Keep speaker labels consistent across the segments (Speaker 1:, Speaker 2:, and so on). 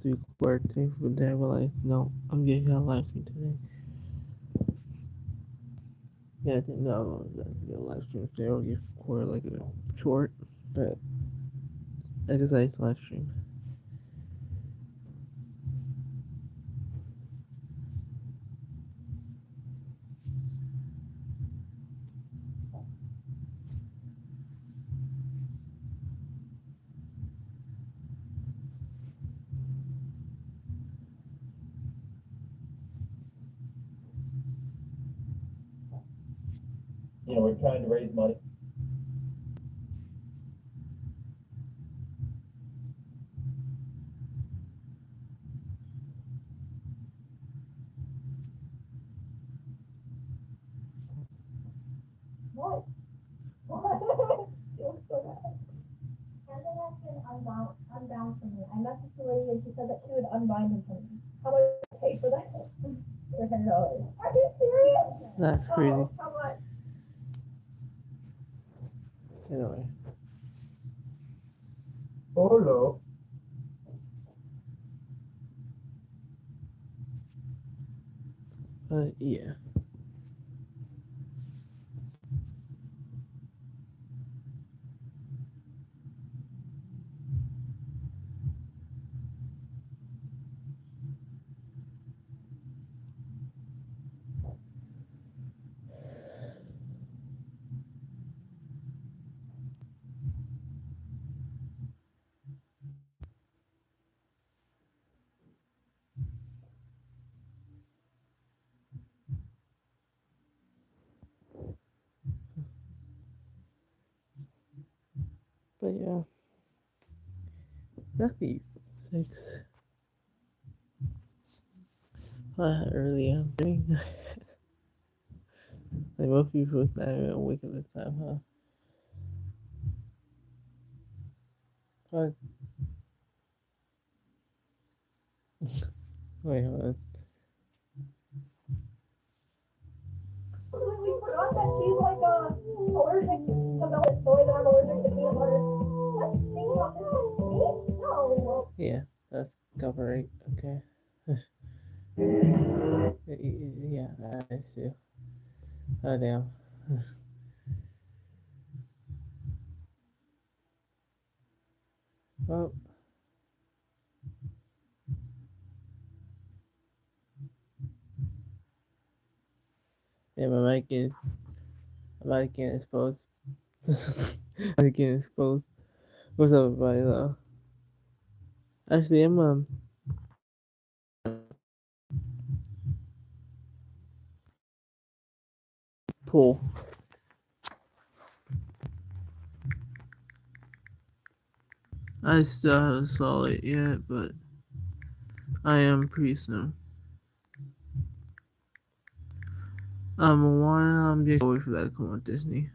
Speaker 1: to birthday, but then I realized, no, I'm getting a live stream today. Yeah, I didn't know that the live stream today or get record like a short, but I decided to live stream.
Speaker 2: We're trying to raise money. What? What? Feels so bad. And then has been unbound for me. I messaged the lady and she said that she would unbind him for me. How much did I pay for that? $300. Are you serious?
Speaker 1: That's crazy.
Speaker 2: Oh, how much?
Speaker 1: Anyway.
Speaker 2: Hello.
Speaker 1: Yeah. But yeah. Lucky 6. Early I'm doing. Like most people not even awake at this time, huh? But wait, hold on.
Speaker 2: We forgot that she's like allergic to milk, so that I'm allergic to peanut butter. What? Thing about this? Me? No.
Speaker 1: Yeah, that's cover 8. Okay. Yeah, I see. Oh damn. Well, yeah, my mic getting exposed. I getting exposed. What's up, everybody? Though? Actually, I'm pool. I still haven't saw it yet, but I am pretty soon. I'm just wait for that to come on Disney.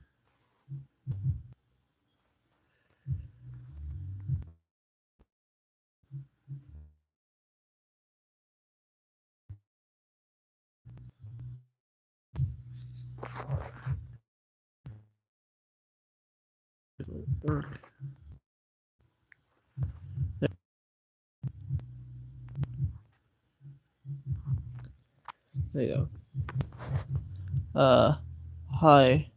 Speaker 1: Work. There you go. Hi,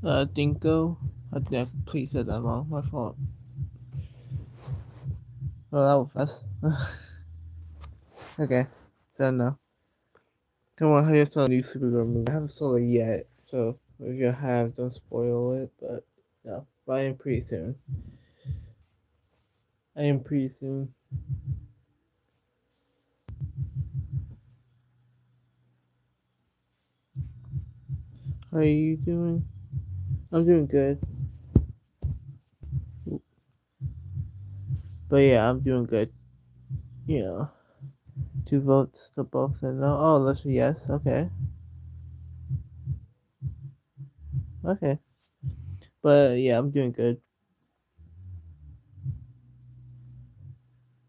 Speaker 1: Dinko. I think I please said that wrong. My fault. Oh, that was fast. Okay, so no. Come on, how you saw a new Supergirl movie? I haven't saw it yet, so if you have, don't spoil it. But no, but I am pretty soon. I am pretty soon. How are you doing? I'm doing good. But yeah, I'm doing good. You know, 2 votes to both said no. Oh, let's say yes. Okay. Okay. But yeah, I'm doing good.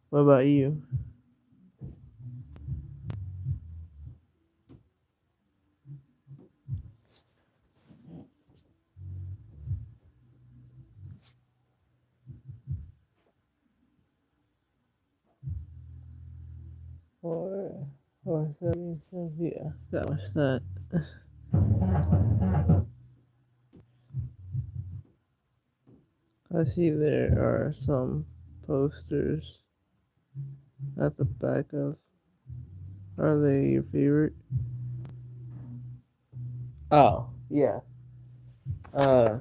Speaker 1: What about you? Or so yeah, that was that. I see there are some posters at the back of. Are they your favorite? Oh yeah. Uh,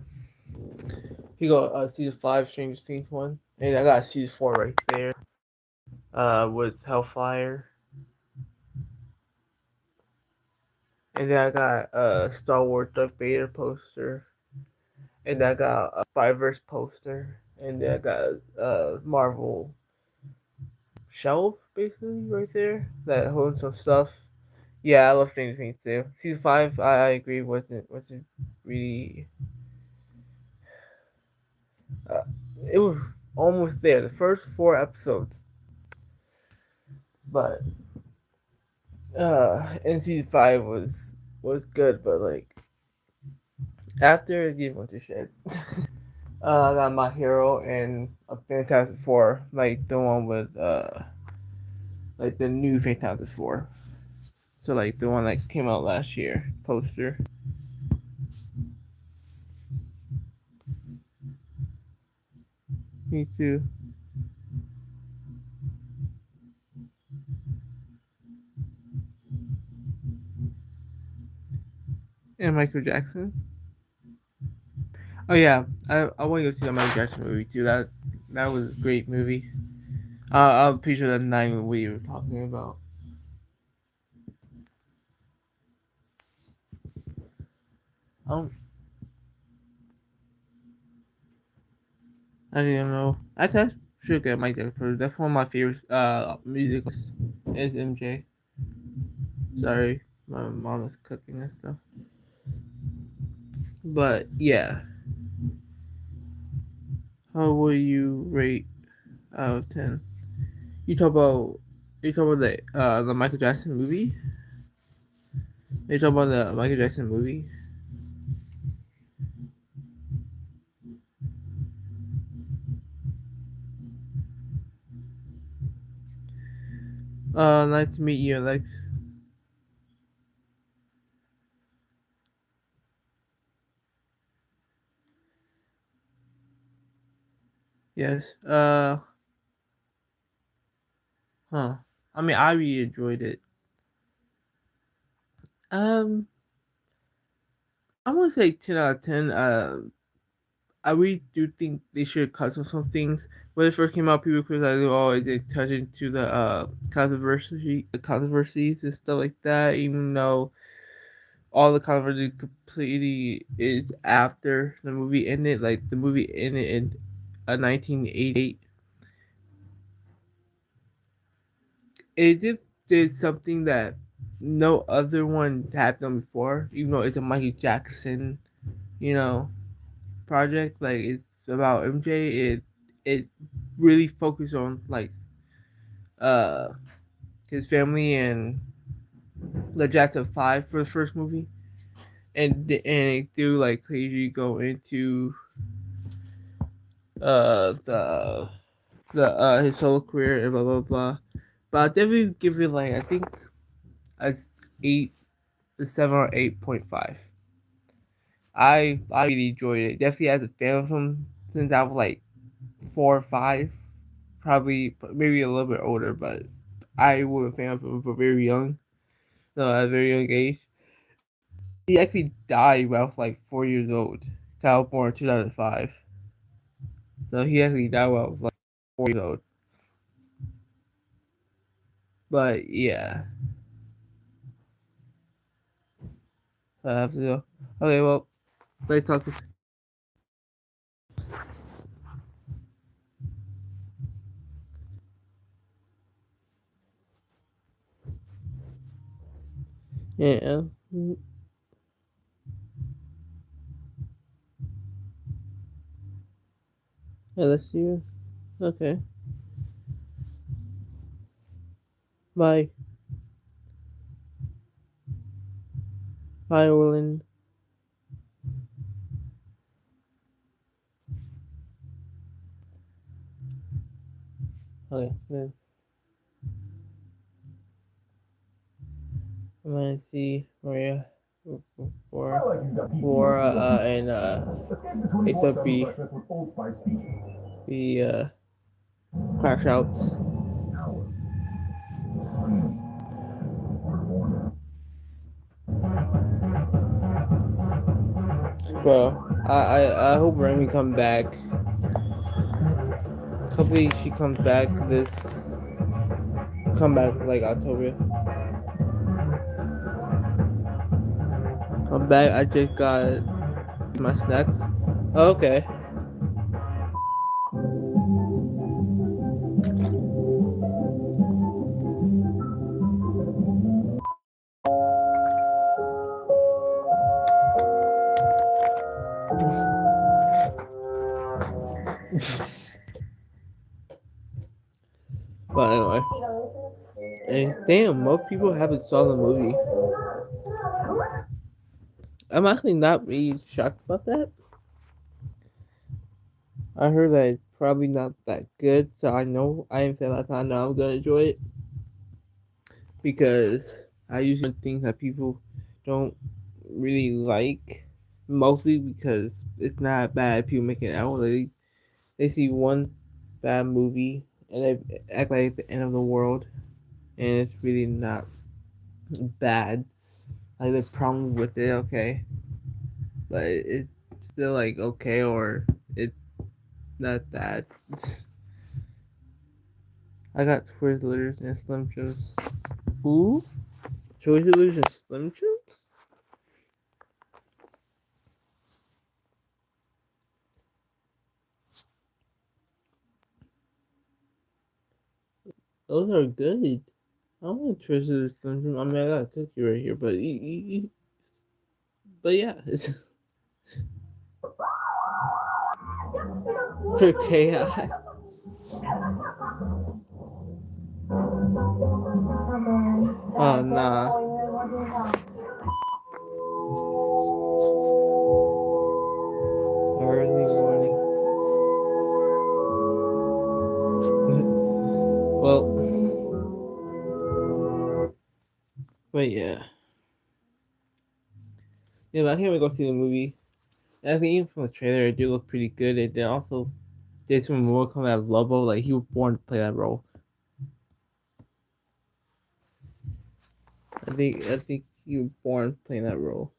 Speaker 1: he got season 5 Stranger Things one, and I got season 4 right there. With Hellfire, and then I got Star Wars Darth Vader poster, and I got a Fiverse poster, and then I got Marvel shelf basically right there that holds some stuff. Yeah, I love Stranger Things too. Season 5, I agree, wasn't really. Uh, it was almost there. The first 4 episodes, but and season 5 was good, but like after it went to shit. I got My Hero and a Fantastic Four, like the one with like the new Fantastic Four. So like the one that came out last year poster. Me too. And Michael Jackson. Oh yeah, I want to go see the Michael Jackson movie too. That was a great movie. I'm pretty sure that's not even what you were talking about. Um, I didn't know. I thought should get Mike Jackson. That's one of my favorite musicals. Is MJ. Sorry, my mom is cooking and stuff. But yeah, how will you rate out of 10? You talk about the Michael Jackson movie. You talk about the Michael Jackson movie. Nice to meet you, Alex. Yes. Huh. I mean, I really enjoyed it. Um, I want to say 10 out of 10. I really do think they should cut some things. When it first came out, people criticized, oh, it did touch into the controversies and stuff like that. Even though all the controversy completely is after the movie ended. Like the movie ended in 1988. It did something that no other one had done before. Even though it's a Michael Jackson, you know, project. Like it's about MJ. It really focused on like uh his family and the Jackson Five for the first movie, and it do like crazy go into the his solo career and blah blah blah. But I'll definitely give it like I think a 8, a 7 or 8.5. I really enjoyed it. Definitely as a fan of him since I was like 4 or 5, probably maybe a little bit older, but I was a fan of him for very young, no, at a very young age. He actually died when I was like 4 years old. I was born in 2005, so he actually died when I was like 4 years old. But yeah, I have to go. Okay, well, let's talk. Yeah, yeah, let's see you. Okay, bye, bye, Orland. Okay, then. I'm gonna see Maria
Speaker 3: I like you got PTO
Speaker 1: Bora
Speaker 3: too.
Speaker 1: and
Speaker 3: Escape the
Speaker 1: Ace
Speaker 3: 24/7
Speaker 1: up B
Speaker 3: breakfast with Old Spice features.
Speaker 1: the crash outs.
Speaker 3: Howard. Performer.
Speaker 1: Bro, I hope Remy come back. Hopefully she comes back come back like October. Come back. I just got my snacks. Oh, okay. But anyway, and damn, most people haven't saw the movie. I'm actually not really shocked about that. I heard that it's probably not that good, so I know I am saying that I know I'm gonna enjoy it because I usually think that people don't really like, mostly because it's not bad. People make it out. They see one bad movie and they act like it's the end of the world, and it's really not bad. Like the problem with it, okay, but it's still like okay, or it's not bad. I got Twizzlers and Slim Jims. Who? Twizzlers and Slim Jims? Those are good. I want Twizzlers and Slim Jims. I mean, I got a cookie right here, but yeah, it's just for KI. Oh nah. Early morning. Well, but yeah. Yeah, but I can't wait to go see the movie. And I think even from the trailer, it did look pretty good. It did also did some more come out of Lobo, like he was born to play that role. I think he was born playing that role.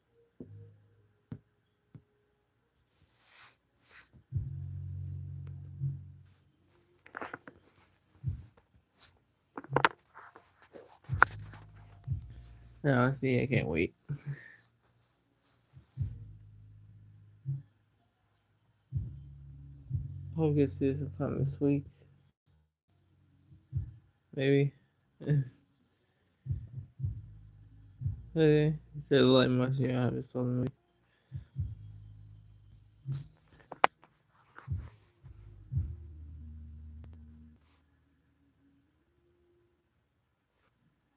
Speaker 1: Yeah, honestly, I can't wait. Hope we get to see this sometime this week. Maybe. Okay. He said like much you have it on the movie.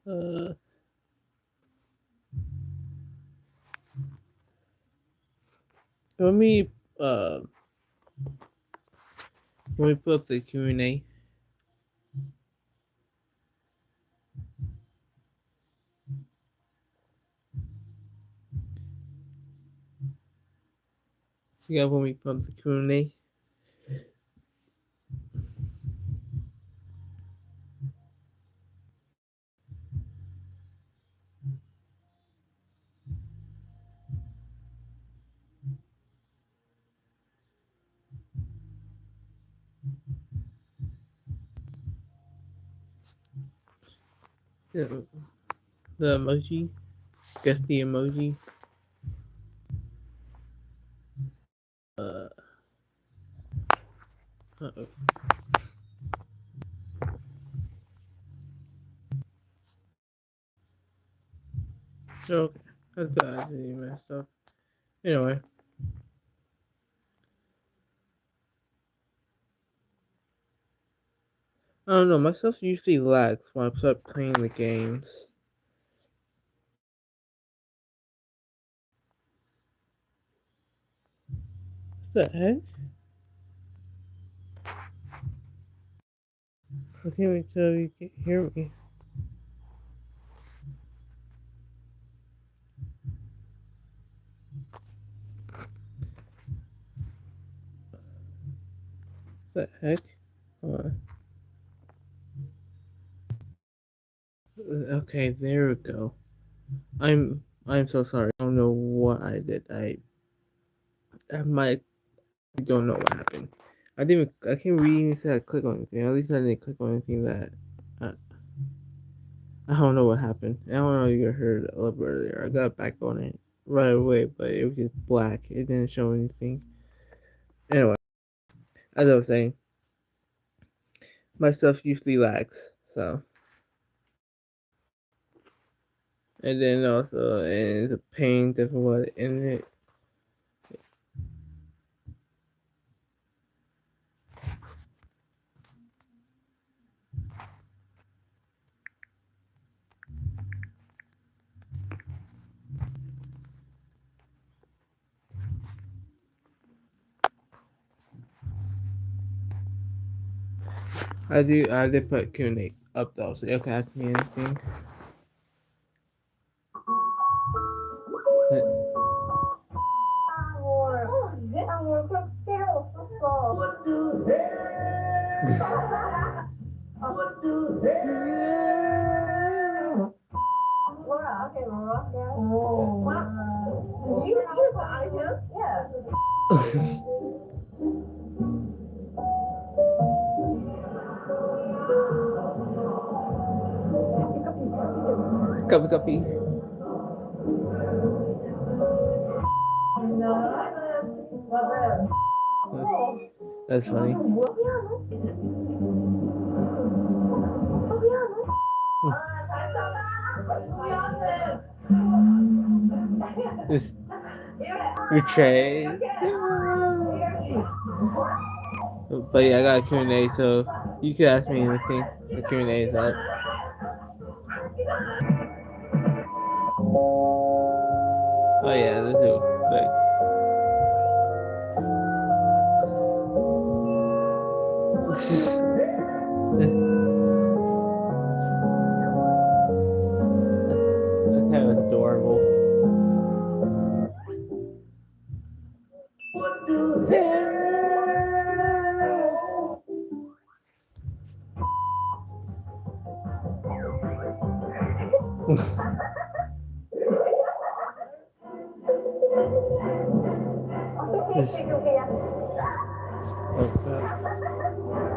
Speaker 1: Uh let me uh let me put up the Q&A. Yeah, when we put up the Q&A. Yeah, the emoji. Guess the emoji. Uh uh-oh. Okay. That's bad. I messed up. Anyway. I don't know, my stuff usually lags when I start playing the games. What the heck? I can't wait till you can hear me. The heck? Hold on. Okay, there we go. I'm so sorry. I don't know what I did. I might don't know what happened. I can't really even say I click on anything. At least I didn't click on anything that uh, I don't know what happened. I don't know if you heard a little bit earlier. I got back on it right away, but it was just black. It didn't show anything. Anyway, as I was saying, my stuff usually lags. So, and then also, and it's a pain to what in it. I did put Q&A up though, so you can ask me anything.
Speaker 2: amor, 그렇게 필요 없었어.
Speaker 3: What the hell? What the hell?
Speaker 2: Laura, okay, Laura. Yeah. Oh. Wow. You use the item? Yeah.
Speaker 1: Copy, copy.
Speaker 2: 맞아요.
Speaker 1: That's funny.
Speaker 2: 뭐야? 미안해. 아, 잘 썼다. 미안해.
Speaker 1: This betrayed. But yeah, I got a Q&A, so you can ask me anything. The Q&A is up. Oh yeah, this is like. That's kind of adorable.
Speaker 3: What the hell?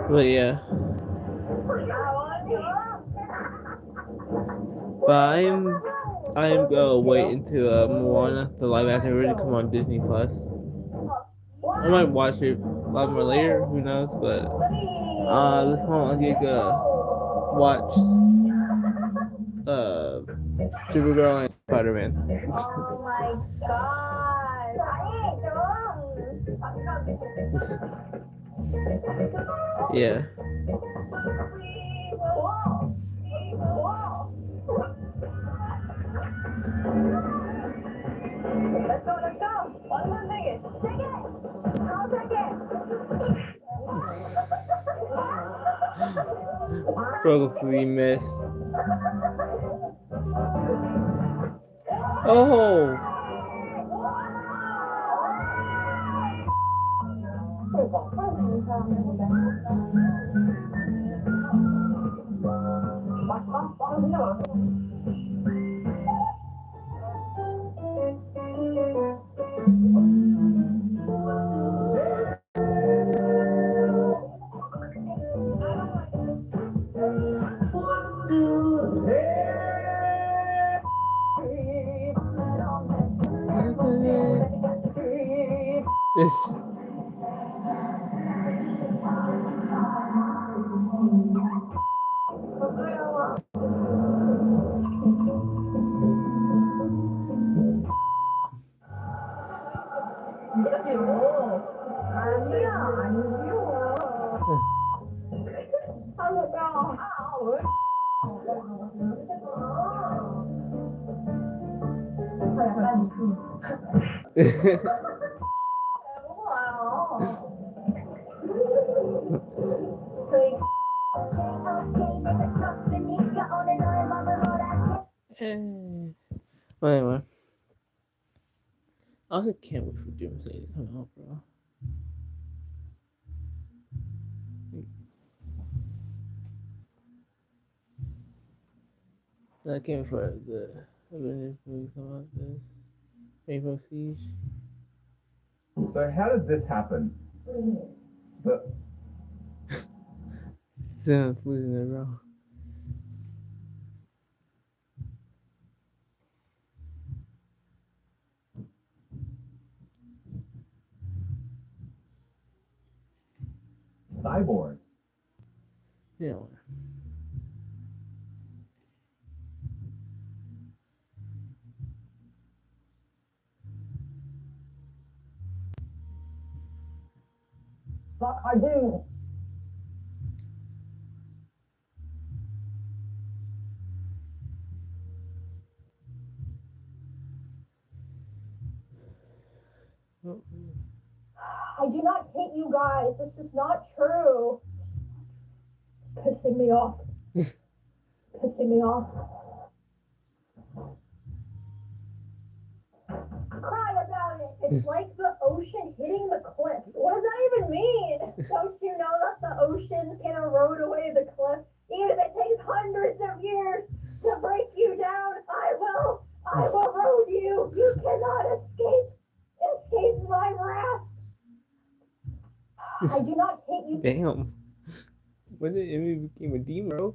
Speaker 1: But yeah. But I'm gonna wait until Moana, the live action version, come on Disney Plus. I might watch it a lot more later, who knows? But this one I'll get watch Supergirl and Spider-Man.
Speaker 2: Oh my god.
Speaker 1: Yeah.
Speaker 2: Let's go. One more ticket. Take it. I'll take it.
Speaker 1: Probably miss. Oh. This. Well, anyway, I also can't wait for Doomsday to come out, bro. I came for the Avengers movie come out. This Rainbow Siege.
Speaker 4: So how did this happen? The
Speaker 1: Zenith's losing it, bro.
Speaker 4: cyborg.
Speaker 1: Yeah.
Speaker 2: Fuck, I do.
Speaker 1: Oh,
Speaker 2: I do not hate you guys. It's just not true. Pissing me off. Pissing me off. Cry about it. It's like the ocean hitting the cliffs. What does that even mean? Don't you know that the ocean can erode away the cliffs? Even if it takes hundreds of years to break you down, I will erode you. You cannot escape my wrath. I do not hate you.
Speaker 1: damn. When did Emmy became a demon, bro?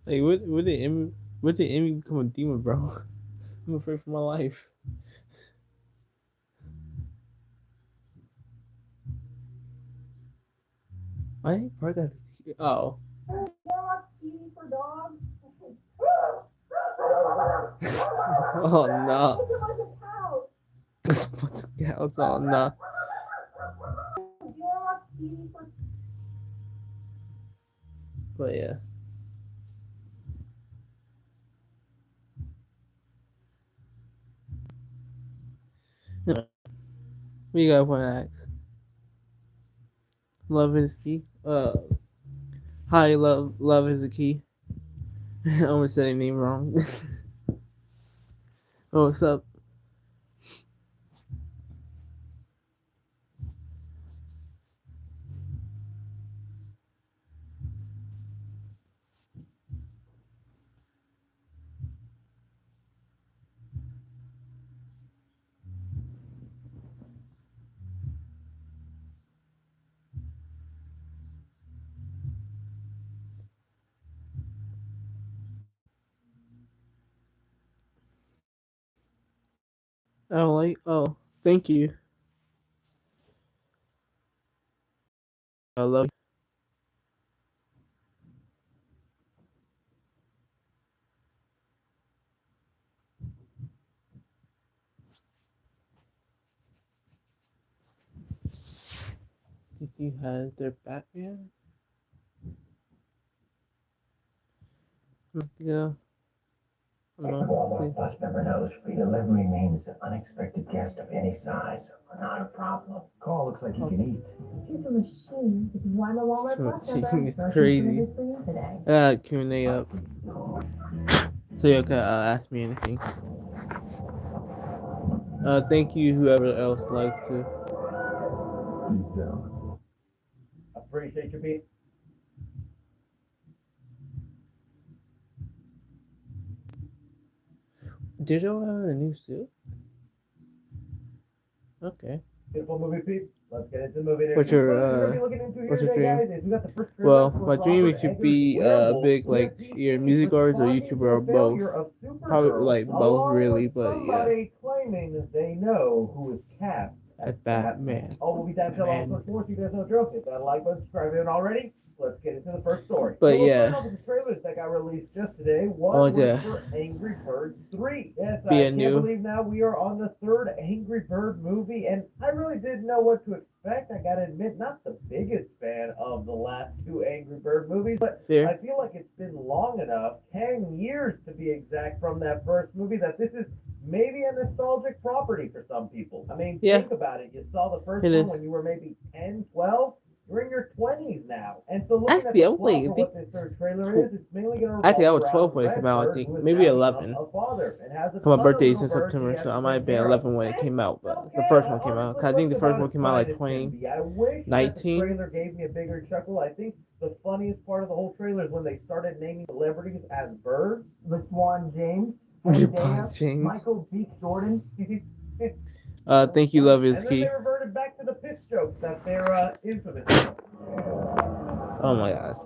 Speaker 1: Like, what did Emmy become a demon, bro? I'm afraid for my life. Why did Park got oh.
Speaker 2: TV for dogs.
Speaker 1: Oh no.
Speaker 2: It's a bunch of cows.
Speaker 1: What's cows? Oh no.
Speaker 2: Do you want TV for
Speaker 1: But yeah. What you got want to ask? Love is key. Hi, love is the key. I almost said your name wrong. Oh, what's up? Oh, like, oh, thank you. I love you. Did you have their Batman? Yeah.
Speaker 3: Walmart bus member knows free delivery means an unexpected guest of any size are not a problem.
Speaker 4: Carl looks like he can eat.
Speaker 2: She's a machine. This is why I'm a Walmart bus member.
Speaker 1: It's crazy. Q&A up. So you can ask me anything. Thank you, whoever else likes to.
Speaker 4: Deep down.
Speaker 3: Appreciate you, Pete.
Speaker 1: Did y'all have a new suit? Okay.
Speaker 3: Beautiful movie, Pete. Let's get into the movie.
Speaker 1: What's your dream? Well, my dream is to be big, like either music artist or YouTuber or both. Probably like both, really, but yeah.
Speaker 3: Somebody claiming that they know who is cast
Speaker 1: As Batman.
Speaker 3: Oh, we'll be down till all sorts more, so you guys know the drill. Hit that like button, subscribe if you haven't already. Let's get into the first story.
Speaker 1: But
Speaker 3: So we'll
Speaker 1: yeah.
Speaker 3: start off with the trailers that got released just today. One
Speaker 1: Oh,
Speaker 3: was
Speaker 1: yeah.
Speaker 3: for Angry Birds 3. Yes,
Speaker 1: Be
Speaker 3: I
Speaker 1: a
Speaker 3: can't
Speaker 1: new-
Speaker 3: believe now we are on the third Angry Bird movie, and I really didn't know what to expect. I gotta admit, not the biggest fan of the last two Angry Bird movies, but
Speaker 1: Fair.
Speaker 3: I feel like it's been long enough, 10 years to be exact, from that first movie, that this is maybe a nostalgic property for some people. I mean,
Speaker 1: Yeah.
Speaker 3: think about it. You saw the first
Speaker 1: It
Speaker 3: one
Speaker 1: is.
Speaker 3: when you were maybe 10, 12. You're in your 20s now. And so looking
Speaker 1: Actually,
Speaker 3: at
Speaker 1: I
Speaker 3: the
Speaker 1: was
Speaker 3: plot
Speaker 1: like, I
Speaker 3: for
Speaker 1: think
Speaker 3: what this third trailer is, it's mainly going to
Speaker 1: actually that
Speaker 3: revolve
Speaker 1: was
Speaker 3: around
Speaker 1: 12 when it came out. I
Speaker 3: Redbird,
Speaker 1: think
Speaker 3: who is
Speaker 1: maybe
Speaker 3: now
Speaker 1: 11.
Speaker 3: become a father and has a
Speaker 1: So my
Speaker 3: ton of
Speaker 1: birthday's in
Speaker 3: little birds. He
Speaker 1: September,
Speaker 3: has
Speaker 1: so I
Speaker 3: to
Speaker 1: might have
Speaker 3: take
Speaker 1: been
Speaker 3: care of.
Speaker 1: 11 when it
Speaker 3: And
Speaker 1: came out,
Speaker 3: it's
Speaker 1: but the
Speaker 3: okay.
Speaker 1: first
Speaker 3: I
Speaker 1: one came out.
Speaker 3: honestly
Speaker 1: 'Cause I think the
Speaker 3: looked
Speaker 1: first
Speaker 3: about
Speaker 1: one
Speaker 3: as
Speaker 1: came out
Speaker 3: fine
Speaker 1: like
Speaker 3: as can
Speaker 1: 20.
Speaker 3: be. I wish that the
Speaker 1: 19?
Speaker 3: trailer gave me a bigger chuckle. I think the funniest part of the whole trailer is when they started naming celebrities as birds. LaSwan James,
Speaker 1: LeBron James.
Speaker 3: Michael B. Jordan.
Speaker 1: Thank you, Love Is
Speaker 3: And then
Speaker 1: Key.
Speaker 3: they reverted back to the piss jokes that they're infamous for.
Speaker 1: Oh my god.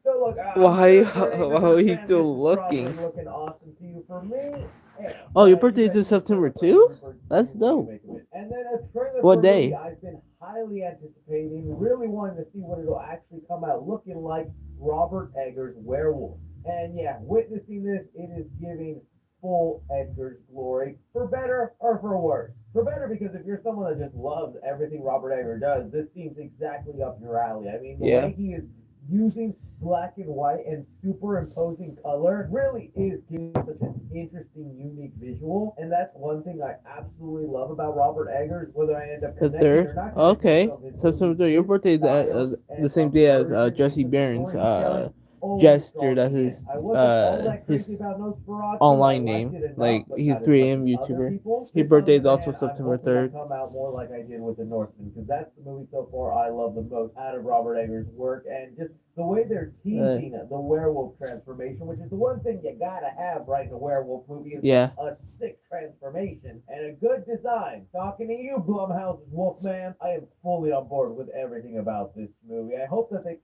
Speaker 3: So look,
Speaker 1: Why-
Speaker 3: I'm sure
Speaker 1: why are you
Speaker 3: fans,
Speaker 1: still
Speaker 3: this is
Speaker 1: looking?
Speaker 3: probably looking awesome to you. For me,
Speaker 1: Oh, your
Speaker 3: you
Speaker 1: birthday is
Speaker 3: guys
Speaker 1: in
Speaker 3: can
Speaker 1: September
Speaker 3: put up
Speaker 1: too?
Speaker 3: Angry Birds
Speaker 1: That's
Speaker 3: 2, what do you
Speaker 1: dope.
Speaker 3: make of it? And then a trailer
Speaker 1: What
Speaker 3: for a movie
Speaker 1: day?
Speaker 3: I've been highly anticipating, really wanting to see what it'll actually come out looking like. Robert Eggers' Werewolf. And yeah, witnessing this, it is giving full Eggers glory, for better or for worse. For better, because if you're someone that just loves everything Robert Eggers does, this seems exactly up your alley. I mean, the
Speaker 1: Yeah.
Speaker 3: way he is using black and white and superimposing color really is giving such an interesting, unique visual. And that's one thing I absolutely love about Robert Eggers, whether I end up
Speaker 1: The
Speaker 3: connecting or
Speaker 1: 3rd?
Speaker 3: not.
Speaker 1: Okay. September 3rd. Your birthday is the same day as Jesse Barron's Jester. That's his online name. Like he's 3am YouTuber. His birthday is also September 3rd.
Speaker 3: Come out more like I did with The Northman, because that's the movie so far I love the most out of Robert Eggers' work, and just the way they're teasing the werewolf transformation, which is the one thing you gotta have right in a werewolf movie, is
Speaker 1: Yeah.
Speaker 3: a sick transformation and a good design. Talking to you, Blumhouse's Wolfman, I am fully on board with everything about this movie. I hope that they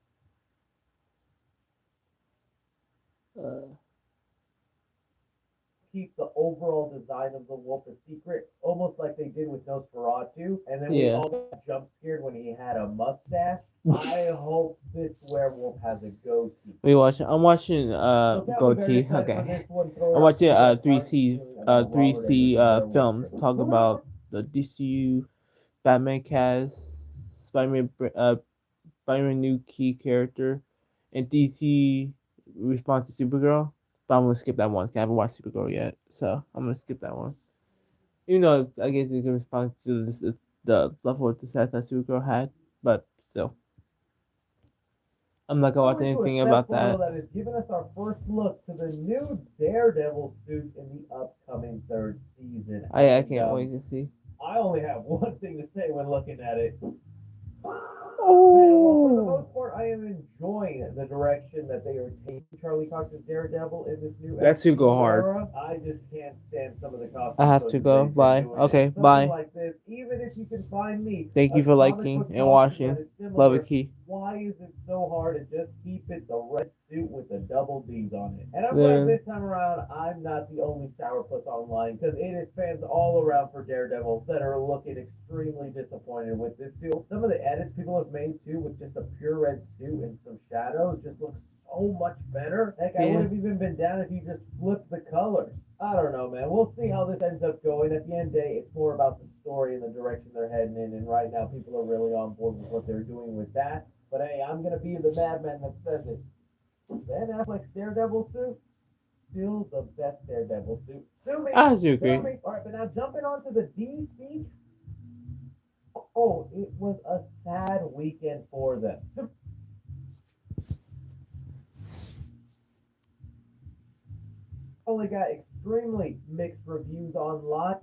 Speaker 3: keep the overall design of the wolf a secret, almost like they did with Nosferatu, and then we
Speaker 1: Yeah.
Speaker 3: all got jump scared when he had a mustache. I hope this werewolf has a goatee.
Speaker 1: What are you watching? I'm watching
Speaker 3: So Calvin,
Speaker 1: Goatee.
Speaker 3: very excited for
Speaker 1: Okay.
Speaker 3: this one. Throw it
Speaker 1: I'm
Speaker 3: up
Speaker 1: watching
Speaker 3: to you guys.
Speaker 1: 3C
Speaker 3: About
Speaker 1: 3C
Speaker 3: Robert Eggers'
Speaker 1: films
Speaker 3: werewolf.
Speaker 1: talk about the DCU Batman cast, Spider-Man new key character, and DC response to Supergirl. But I'm gonna skip that one 'cause I haven't watched Supergirl yet, so I'm gonna skip that one. Even though I guess it's a good response to this, the level of success that Supergirl had, but still, I'm not gonna watch
Speaker 3: Over to a
Speaker 1: anything
Speaker 3: set
Speaker 1: about
Speaker 3: photo
Speaker 1: that.
Speaker 3: that has given us our first look to the new Daredevil suit in the upcoming third season.
Speaker 1: I
Speaker 3: And,
Speaker 1: can't wait to see.
Speaker 3: I only have one thing to say when looking at it.
Speaker 1: Oh.
Speaker 3: Man, well, for the most part, I am enjoying the direction that they are taking Charlie Cox's Daredevil in this new.
Speaker 1: That should go hard.
Speaker 3: era. I just can't stand some of the costumes.
Speaker 1: I have to go.
Speaker 3: they've been
Speaker 1: Bye.
Speaker 3: doing.
Speaker 1: Okay,
Speaker 3: Something
Speaker 1: bye.
Speaker 3: Like this, even if you can find me.
Speaker 1: Thank you
Speaker 3: a
Speaker 1: for
Speaker 3: comic
Speaker 1: liking
Speaker 3: book
Speaker 1: and
Speaker 3: costume
Speaker 1: watching.
Speaker 3: that is similar,
Speaker 1: Love it, Key.
Speaker 3: why is it so hard to just keep it the red suit with the double D's on it? And I'm
Speaker 1: Yeah.
Speaker 3: glad this time around I'm not the only sourpuss online, because it is fans all around for Daredevil that are looking extremely disappointed with this suit. Some of the edits people have made too with just a pure red suit and some shadows just looks so much better. Heck, I
Speaker 1: Yeah.
Speaker 3: would have even been down if you just flipped the colors. I don't know, man. We'll see how this ends up going. At the end of the day, it's more about the story and the direction they're heading in. And right now, people are really on board with what they're doing with that. But hey, I'm going to be the madman that says it. Ben Affleck's Daredevil suit, still the best Daredevil suit. Sue me.
Speaker 1: I do
Speaker 3: Sue
Speaker 1: agree.
Speaker 3: me. All right, but now jumping onto the DC. Oh, it was a sad weekend for them. Only got extremely mixed reviews online.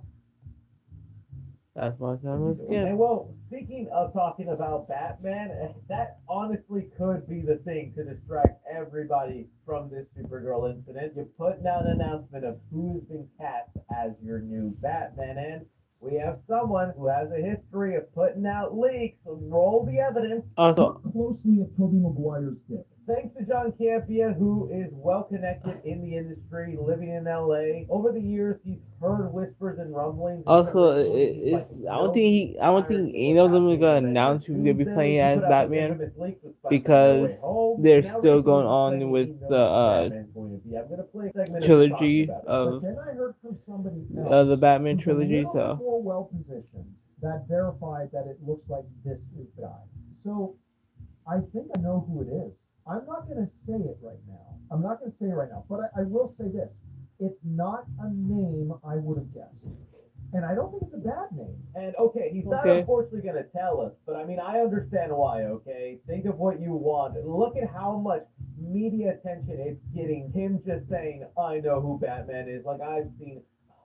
Speaker 1: That's why I'm gonna skip.
Speaker 3: And well, speaking of talking about Batman, that honestly could be the thing to distract everybody from this Supergirl incident. You're putting out an announcement of who's been cast as your new Batman, and we have someone who has a history of putting out leaks. So roll the evidence.
Speaker 1: Also,
Speaker 4: Closely at Tobey Maguire's dick.
Speaker 3: Thanks to John Campia, who is well connected in the industry, living in LA. Over the years, he's heard whispers and rumblings.
Speaker 1: also, I don't think any of them are gonna announce who's gonna be playing as Batman, because they're still going on with the trilogy of
Speaker 4: Then I heard from somebody else
Speaker 1: the Batman
Speaker 4: who's a
Speaker 1: trilogy.
Speaker 4: little
Speaker 1: So
Speaker 4: bit more well positioned that verified that it looks like this is the guy. So I think I know who it is. I'm not going to say it right now. I'm not going to say it right now, but I will say this. It's not a name I would have guessed. And I don't think it's a bad name.
Speaker 3: And okay, he's not
Speaker 1: Okay.
Speaker 3: unfortunately going to tell us, but I mean, I understand why, okay? Think of what you want. Look at how much media attention it's getting. Him just saying, I know who Batman is. Like, I've seen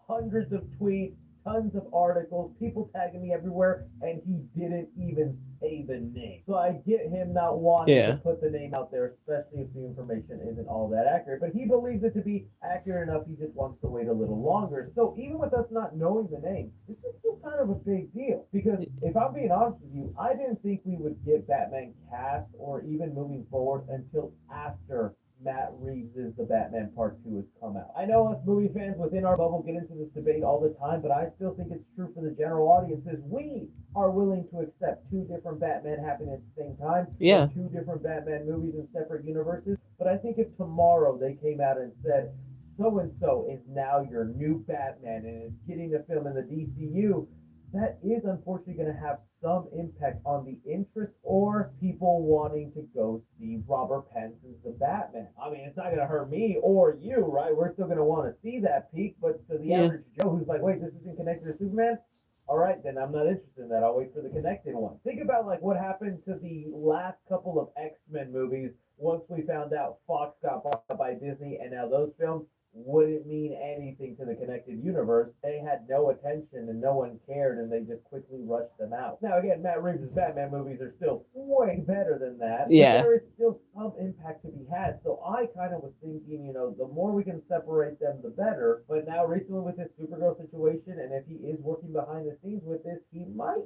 Speaker 3: hundreds of tweets, tons of articles, people tagging me everywhere, and he didn't even say the name. So I get him not wanting
Speaker 1: Yeah.
Speaker 3: to put the name out there, especially if the information isn't all that accurate. But he believes it to be accurate enough, he just wants to wait a little longer. So even with us not knowing the name, this is still kind of a big deal. Because if I'm being honest with you, I didn't think we would get Batman cast or even moving forward until after Matt Reeves' The Batman Part 2 has come out. I know us movie fans within our bubble get into this debate all the time, but I still think it's true for the general audiences. We are willing to accept two different Batman happening at the same time.
Speaker 1: Yeah.
Speaker 3: Two different Batman movies in separate universes. But I think if tomorrow they came out and said, so-and-so is now your new Batman and is getting a film in the DCU, that is unfortunately going to have some impact on the interest or people wanting to go see Robert Pattinson's The Batman. I mean, it's not going to hurt me or you, right? We're still going to want to see that peak, but to the
Speaker 1: Yeah.
Speaker 3: average Joe who's like, wait, this isn't connected to Superman? All right, then I'm not interested in that. I'll wait for the connected one. Think about like what happened to the last couple of X-Men movies once we found out Fox got bought by Disney, and now those films wouldn't mean anything to the connected universe. They had no attention and no one cared, and they just quickly rushed them out. Now again, Matt Reeves' Batman movies are still way better than that. But
Speaker 1: Yeah.
Speaker 3: there is still some impact to be had. So I kind of was thinking, the more we can separate them, the better. But now recently with this Supergirl situation, and if he is working behind the scenes with this, he might,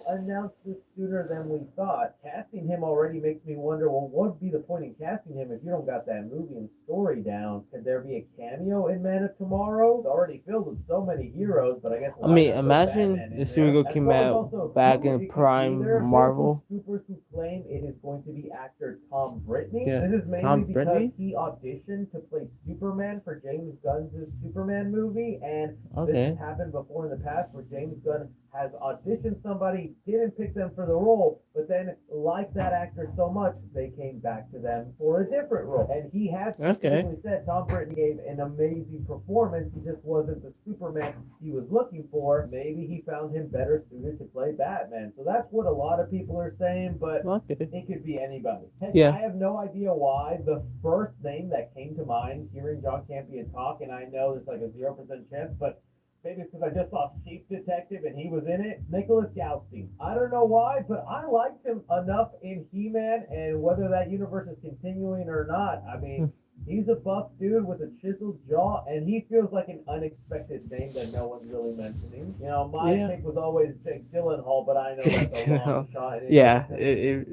Speaker 3: announce this sooner than we thought. Casting him already makes me wonder, well, what would be the point in casting him if you don't got that movie and story down? Could there be a cameo in Man of Tomorrow? It's already filled with so many heroes, but I guess.
Speaker 1: I mean,
Speaker 3: why not throw
Speaker 1: imagine
Speaker 3: Batman in
Speaker 1: the
Speaker 3: there?
Speaker 1: Supergirl
Speaker 3: As
Speaker 1: came
Speaker 3: far as
Speaker 1: out
Speaker 3: also
Speaker 1: back
Speaker 3: who it
Speaker 1: in
Speaker 3: could be,
Speaker 1: prime
Speaker 3: there have been
Speaker 1: Marvel.
Speaker 3: some scoopers who claim it is going to be actor Tom Brittney.
Speaker 1: Yeah.
Speaker 3: This is mainly
Speaker 1: Tom
Speaker 3: because
Speaker 1: Brittney?
Speaker 3: he auditioned to play Superman for James Gunn's Superman movie, and this
Speaker 1: Okay.
Speaker 3: has happened before in the past where James Gunn has auditioned somebody, didn't pick them for the role, but then liked that actor so much they came back to them for a different role. And he has specifically said Tom Brittney gave an amazing performance. He just wasn't the Superman he was looking for. Maybe he found him better suited to play Batman. So that's what a lot of people are saying, but
Speaker 1: Okay.
Speaker 3: it could be anybody. Heck,
Speaker 1: Yeah.
Speaker 3: I have no idea why. The first name that came to mind hearing John Campion talk, and I know there's like a 0% chance, but maybe it's because I just saw Sheep Detective and he was in it. Nicholas Goldstein. I don't know why, but I liked him enough in He-Man, and whether that universe is continuing or not, I mean, he's a buff dude with a chiseled jaw, and he feels like an unexpected name that no one's really mentioning. My pick was always Jake Gyllenhaal, but I know that's a long shot. And
Speaker 1: Yeah,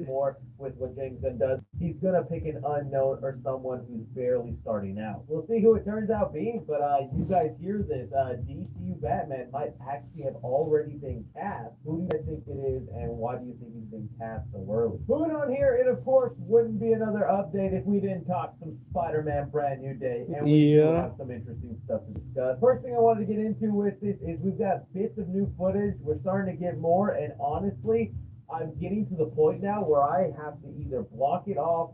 Speaker 3: more with what James Gunn does. He's gonna pick an unknown or someone who's barely starting out. We'll see who it turns out being, but you guys hear this? DCU Batman might actually have already been cast. Who do you guys think it is, and why do you think he's been cast so early? Moving on here, it of course wouldn't be another update if we didn't talk some Spider-Man Brand New Day, and we do have some interesting stuff to discuss. First thing I wanted to get into with this is we've got bits of new footage. We're starting to get more, and honestly, I'm getting to the point now where I have to either block it off,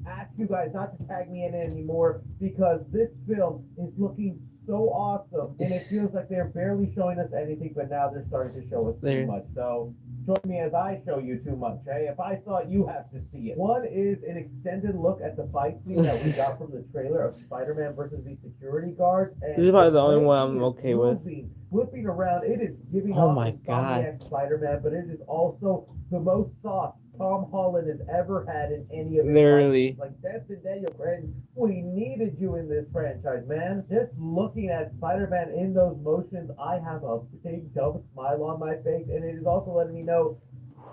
Speaker 3: ask you guys not to tag me in it anymore, because this film is looking so awesome, and it feels like they're barely showing us anything, but now they're starting to show us too much. So join me as I show you too much. Hey, if I saw it, you have to see it. One is an extended look at the fight scene that we got from the trailer of Spider-Man versus the security guards. And
Speaker 1: this is probably the only
Speaker 3: way
Speaker 1: one
Speaker 3: he
Speaker 1: I'm
Speaker 3: is
Speaker 1: okay with.
Speaker 3: Flipping around, it is giving
Speaker 1: Oh
Speaker 3: off
Speaker 1: my
Speaker 3: Insomniac Spider-Man, but it is also the most sauce Tom Holland has ever had in any of his
Speaker 1: Literally.
Speaker 3: fights. Like Destin Daniel Cretton, we needed you in this franchise, man. Just looking at Spider-Man in those motions, I have a big dumb smile on my face, and it is also letting me know,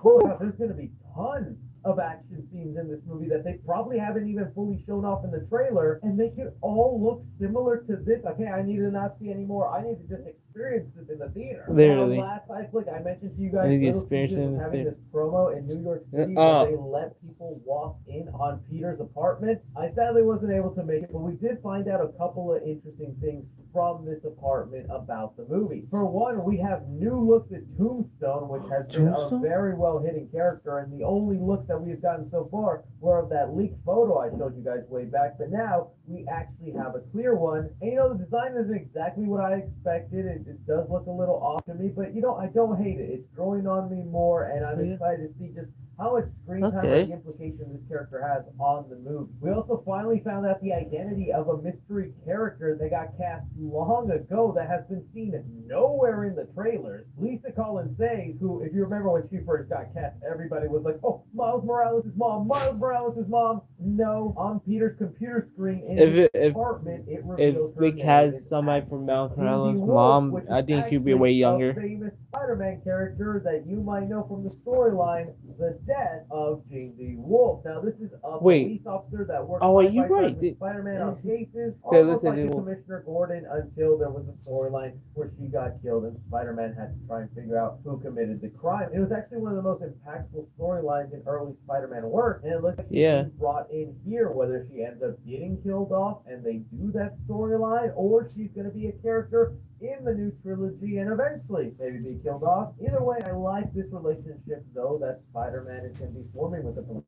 Speaker 3: there's going to be tons of action scenes in this movie that they probably haven't even fully shown off in the trailer, and they could all look similar to this. Okay, I need to not see anymore. I need to just experience this in the theater.
Speaker 1: Literally.
Speaker 3: Now, last I clicked, I mentioned to you guys
Speaker 1: I need to
Speaker 3: Little
Speaker 1: experience
Speaker 3: Caesars
Speaker 1: it in
Speaker 3: was
Speaker 1: the
Speaker 3: having
Speaker 1: theater.
Speaker 3: this promo in New York City
Speaker 1: Oh.
Speaker 3: where they let people walk in on Peter's apartment. I sadly wasn't able to make it, but we did find out a couple of interesting things from this apartment about the movie. For one, we have new looks at Tombstone, which has been a
Speaker 1: Tombstone?
Speaker 3: very well hidden character, and the only looks that we've gotten so far were of that leaked photo I showed you guys way back. But now we actually have a clear one, and the design isn't exactly what I expected. It does look a little off to me, but I don't hate it. It's growing on me more, and I'm
Speaker 1: Yeah.
Speaker 3: excited to see just how much screen time
Speaker 1: Okay.
Speaker 3: and the implication this character has on the movie. We also finally found out the identity of a mystery character that got cast long ago that has been seen nowhere in the trailers. Lisa Collins Sayes, who, if you remember when she first got cast, everybody was like, "Oh, Miles Morales' mom, Miles Morales' mom." No, on Peter's computer screen in his apartment, it reveals
Speaker 1: If
Speaker 3: her
Speaker 1: they
Speaker 3: name
Speaker 1: cast
Speaker 3: is
Speaker 1: somebody from Miles
Speaker 3: Cindy
Speaker 1: Morales'
Speaker 3: Wolf,
Speaker 1: mom,
Speaker 3: which
Speaker 1: I
Speaker 3: is
Speaker 1: think she'd be
Speaker 3: actually
Speaker 1: way
Speaker 3: a
Speaker 1: younger.
Speaker 3: famous Spider-Man character that you might know from the storyline, the death of J.D. Wolf. Now, this is a
Speaker 1: Wait.
Speaker 3: police officer that works
Speaker 1: Oh,
Speaker 3: side
Speaker 1: you're
Speaker 3: by side
Speaker 1: right.
Speaker 3: with Spider-Man on cases,
Speaker 1: Okay,
Speaker 3: almost
Speaker 1: listen,
Speaker 3: like
Speaker 1: it will-
Speaker 3: Commissioner Gordon, until there was a storyline where she got killed and Spider-Man had to try and figure out who committed the crime. It was actually one of the most impactful storylines in early Spider-Man work, and it looks like she's
Speaker 1: Yeah.
Speaker 3: being brought in here, whether she ends up getting killed off and they do that storyline, or she's going to be a character in the new trilogy and eventually maybe be killed off. Either way, I like this relationship, though, that Spider-Man is going to be forming with the police,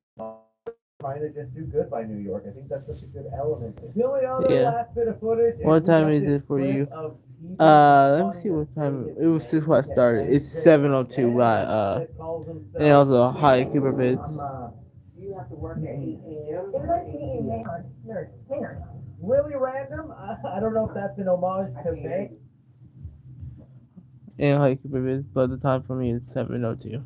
Speaker 3: trying to just do good by New York. I think that's such a good element. The only other
Speaker 1: Yeah.
Speaker 3: last bit of footage.
Speaker 1: What
Speaker 3: we
Speaker 1: time
Speaker 3: got
Speaker 1: is
Speaker 3: this
Speaker 1: it for
Speaker 3: clip
Speaker 1: you?
Speaker 3: of Peter
Speaker 1: Let me
Speaker 3: wanting
Speaker 1: see
Speaker 3: to
Speaker 1: what
Speaker 3: say
Speaker 1: time.
Speaker 3: his
Speaker 1: It was just
Speaker 3: name
Speaker 1: what
Speaker 3: to
Speaker 1: started. It's
Speaker 3: MJ
Speaker 1: 7:02
Speaker 3: and
Speaker 1: by
Speaker 3: that calls himself
Speaker 1: and also hi Cooper Vids.
Speaker 5: You have to work at 8 a.m.
Speaker 2: It was nice to meet you, Maynard. Maynard.
Speaker 3: really random. I don't know if that's an homage to May.
Speaker 1: And hi Cooper Vids, but the time for me is 7:02.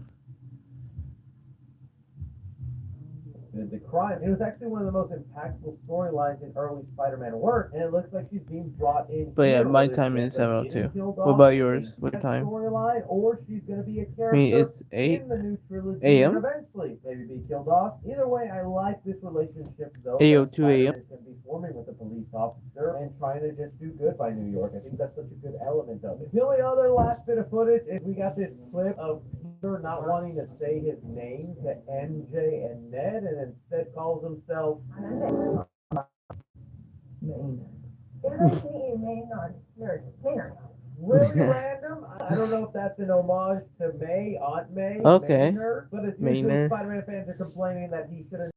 Speaker 3: The crime. It was actually one of the most impactful storylines in early Spider-Man work, and it looks like she's being brought in.
Speaker 1: But yeah,
Speaker 3: here,
Speaker 1: my
Speaker 3: whether
Speaker 1: time
Speaker 3: she
Speaker 1: is
Speaker 3: ends up
Speaker 1: 7:02.
Speaker 3: getting killed
Speaker 1: What
Speaker 3: off
Speaker 1: about
Speaker 3: in
Speaker 1: yours? What
Speaker 3: that
Speaker 1: time?
Speaker 3: Storyline, or she's going to be a
Speaker 1: I
Speaker 3: character
Speaker 1: mean, it's 8
Speaker 3: in the new trilogy
Speaker 1: a.m.
Speaker 3: and eventually maybe be killed off. Either way, I like this relationship though.
Speaker 1: 8:02 a.m.
Speaker 3: Is going to be forming with a police officer and trying to just do good by New York. I think that's such a good element of it. The only other last bit of footage is we got this clip of Peter not wanting to say his name to MJ and Ned, and instead calls himself
Speaker 2: Maynard. It was nice to meet you, Maynard. Maynard.
Speaker 3: really random. I don't know if that's an homage to May, Aunt May.
Speaker 1: Okay.
Speaker 3: Maynard, but as usual,
Speaker 1: Maynard.
Speaker 3: Spider-Man fans are complaining that he shouldn't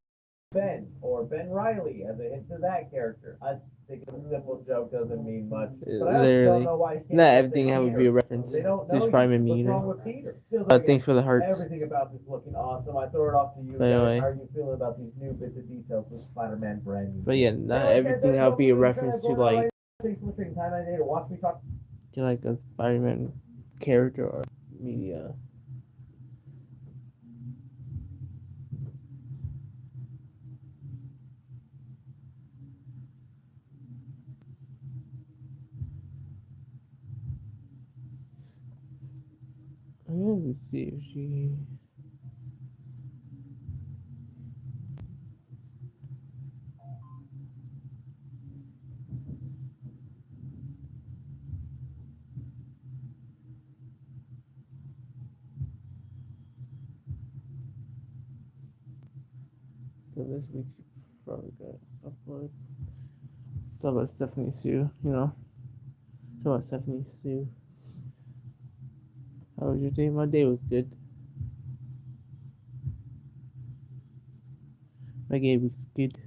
Speaker 3: Ben or Ben Riley as a hint to that character. I think a simple joke doesn't mean much. But I also
Speaker 1: Literally.
Speaker 3: don't know why he can't
Speaker 1: Not
Speaker 3: just say
Speaker 1: everything have to be a
Speaker 3: Peter.
Speaker 1: reference.
Speaker 3: They don't
Speaker 1: This
Speaker 3: know
Speaker 1: probably
Speaker 3: you.
Speaker 1: made me
Speaker 3: What's wrong
Speaker 1: either.
Speaker 3: with Peter? Feels like
Speaker 1: Thanks for the hearts.
Speaker 3: everything about this looking awesome. I throw it off to you
Speaker 1: But
Speaker 3: guys.
Speaker 1: anyway.
Speaker 3: How are you feeling about these new bits of details with Spider-Man brand new?
Speaker 1: But yeah, not
Speaker 3: Anyway, guys,
Speaker 1: everything
Speaker 3: that's
Speaker 1: have to be a
Speaker 3: what we're
Speaker 1: reference to
Speaker 3: gonna go
Speaker 1: like
Speaker 3: right now. Thanks for taking time out of your day to watch me talk.
Speaker 1: a Spider-Man character or media. Let's see if she. So this week she probably got upload. Talk about Stephanie Sue, Talk about Stephanie Sue. How was your day? My day was good. My day was good.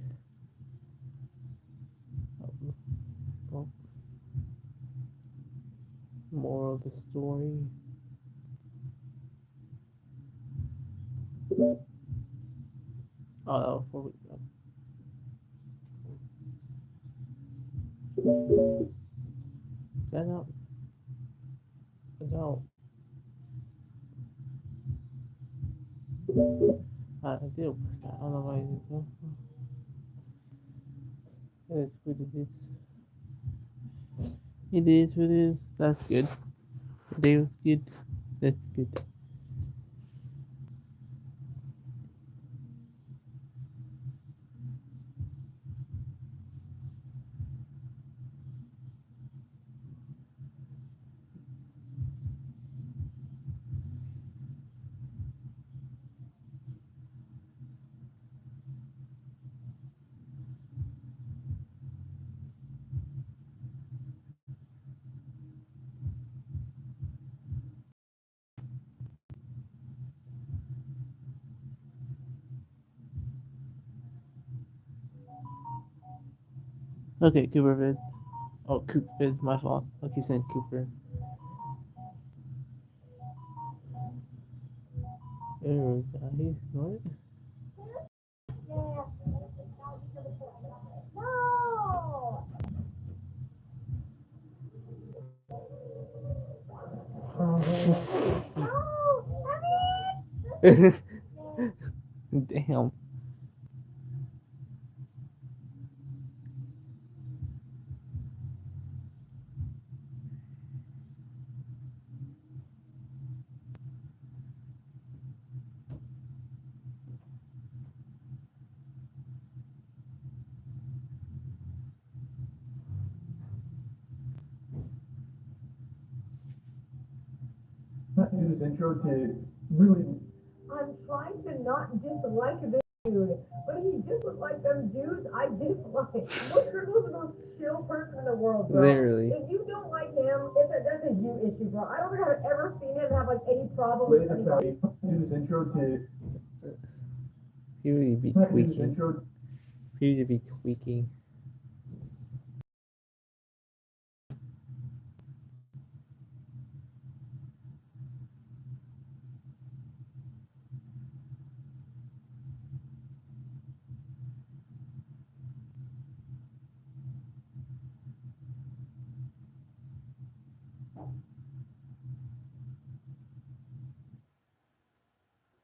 Speaker 1: Well, moral of the story. Oh, that was 4 weeks ago. Is that out? It's out. I did push that. I don't know why it is. It is what it is. It is what it is. That's good. The day was good. That's good. Okay, Cooper vid. Oh, Coop vid, my fault. I keep saying Cooper. Oh, guys, what?
Speaker 2: Yeah. No.
Speaker 1: Damn.
Speaker 4: Do this intro to really.
Speaker 2: I'm trying to not dislike this dude, but he just looks like them dudes I dislike. What's the most chill person in the world, bro?
Speaker 1: Literally.
Speaker 2: If you don't like him, that's a you issue, bro. I don't think I've ever seen him have like any problem
Speaker 4: Wait
Speaker 2: with
Speaker 4: a
Speaker 2: anybody.
Speaker 4: second. Do this intro to.
Speaker 1: He really be
Speaker 4: Do this
Speaker 1: tweaking.
Speaker 4: intro.
Speaker 1: He really be tweaking.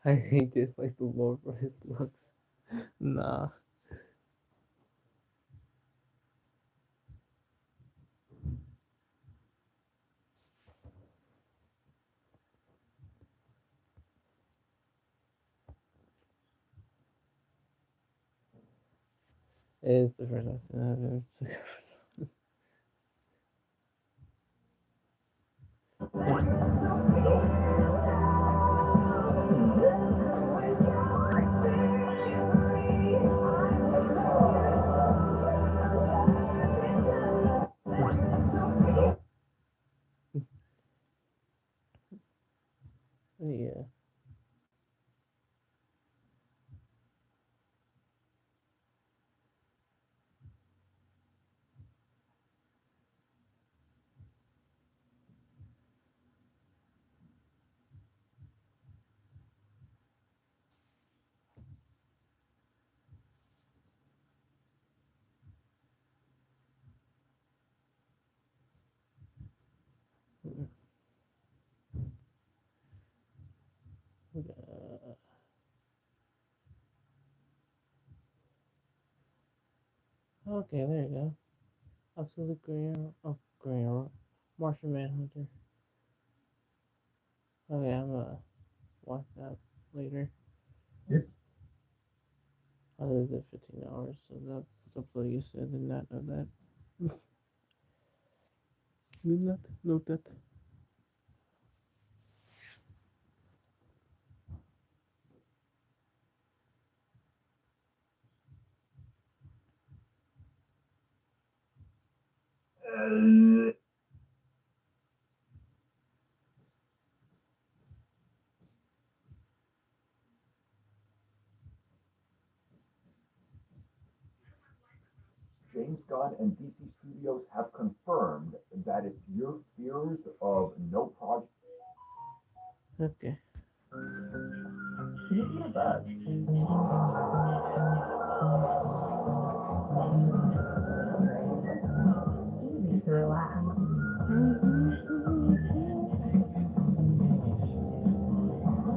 Speaker 1: I hate this like the Lord for his looks. Nah. It's the first time I've seen that. Yeah. Okay, there you go. Absolutely green. Oh, green. Martian Manhunter. Okay, I'm gonna watch that later.
Speaker 4: This.
Speaker 1: I was at 15 hours, so that's a play you said. Did not know that. Did not know that.
Speaker 6: James Gunn and DC Studios have confirmed that if your fears of no project.
Speaker 1: Okay.
Speaker 6: You feel bad.
Speaker 2: Easy to relax.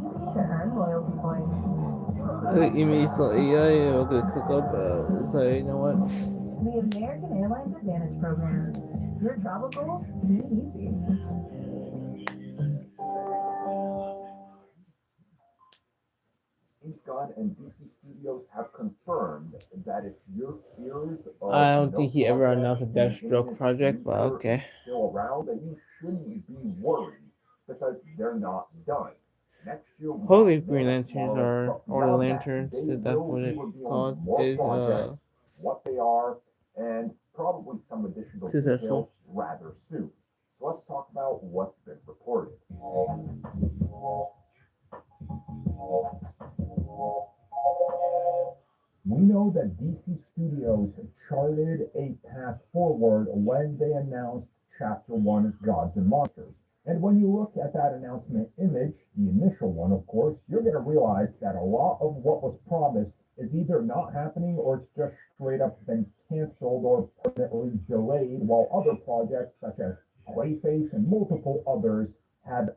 Speaker 2: Easy to earn loyalty points.
Speaker 1: You mean so AI will get cook up? So you know what?
Speaker 2: The American Airlines Advantage Program. Your travel goals made easy.
Speaker 6: James Gunn and DC Studios have confirmed that if your fears of
Speaker 1: I don't
Speaker 6: no
Speaker 1: think he ever
Speaker 6: project
Speaker 1: announced a
Speaker 6: in
Speaker 1: Deathstroke
Speaker 6: imminent
Speaker 1: project, but
Speaker 6: future
Speaker 1: okay.
Speaker 6: is still around, that you shouldn't be worried because they're not done. Next year, we
Speaker 1: Holy
Speaker 6: have
Speaker 1: Green
Speaker 6: more
Speaker 1: Lanterns
Speaker 6: tomorrow,
Speaker 1: are,
Speaker 6: but
Speaker 1: or the
Speaker 6: beyond that,
Speaker 1: Lanterns,
Speaker 6: they
Speaker 1: if that's
Speaker 6: will
Speaker 1: what
Speaker 6: be
Speaker 1: it's
Speaker 6: revealing
Speaker 1: called,
Speaker 6: more
Speaker 1: is
Speaker 6: projects, what they are, and probably some additional
Speaker 1: successful.
Speaker 6: details rather soon. So let's talk about what's been reported. We know that DC Studios charted a path forward when they announced Chapter 1 Gods and Monsters. And when you look at that announcement image, the initial one, of course, you're going to realize that a lot of what was promised is either not happening or it's just straight up been canceled or permanently delayed, while other projects such as Clayface and multiple others have